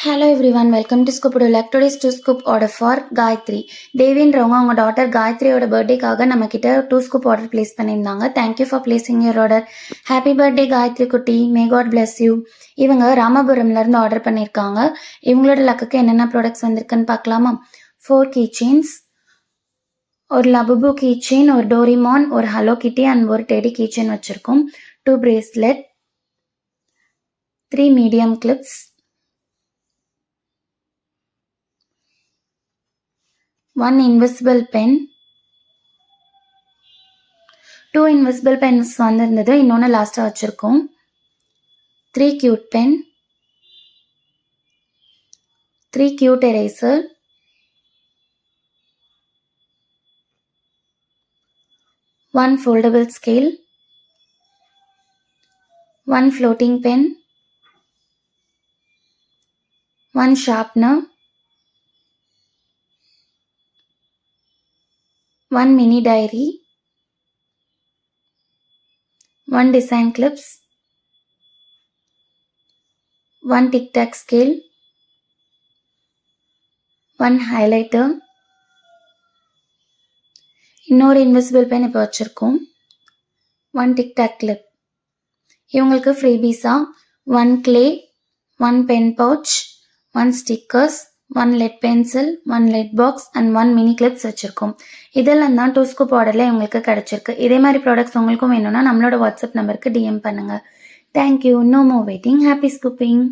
Hello everyone, welcome to Scoop Like today's 2 scoop order for Gayatri. தேவின்றவங்க அவங்க daughter காயத்ரியோட பர்த்டேக்காக நம்ம கிட்ட 2 scoop order place பண்ணியிருந்தாங்க. Thank you for placing your order. Happy birthday Gayathri குட்டி, may God bless you. இவங்க ராமபுரம்ல இருந்து order பண்ணியிருக்காங்க. இவங்களோட லக்குக்கு என்னென்ன ப்ராடக்ட்ஸ் வந்திருக்குன்னு பார்க்கலாமா? 4 கீ செயின்ஸ், ஒரு லபுபு கீ செயின், ஒரு டோரிமான், ஒரு ஹலோ கிட்டி அண்ட் ஒரு டெடி கீ செயின் வச்சிருக்கோம். 2 bracelet, 3 medium clips, 1 invisible pen, 2 invisible pens வந்திருந்தது, இன்னொன்று லாஸ்ட்டாக வச்சுருக்கோம். 3 cute pen, 3 cute eraser, 1 foldable scale, 1 floating pen, 1 sharpener, 1 mini diary, 1 design clips, 1 tic tac scale, 1 highlighter, இன்னொரு இன்விசிபிள் பென் இப்போ வச்சுருக்கோம். 1 tic tac clip. இவங்களுக்கு ஃப்ரீபீஸாக 1 clay, 1 pen pouch, 1 stickers, 1 lead pencil, 1 lead box and 1 mini clips வச்சுருக்கோம். இதெல்லாம் தான் 2 scoop ஆர்டரில் இவங்களுக்கு கிடச்சிருக்கு. இதே மாதிரி ப்ராடக்ட்ஸ் உங்களுக்கும் வேணும்னா நம்மளோட வாட்ஸ்அப் நம்பருக்கு DM பண்ணுங்கள். Thank you. No more waiting. Happy ஸ்கூப்பிங்.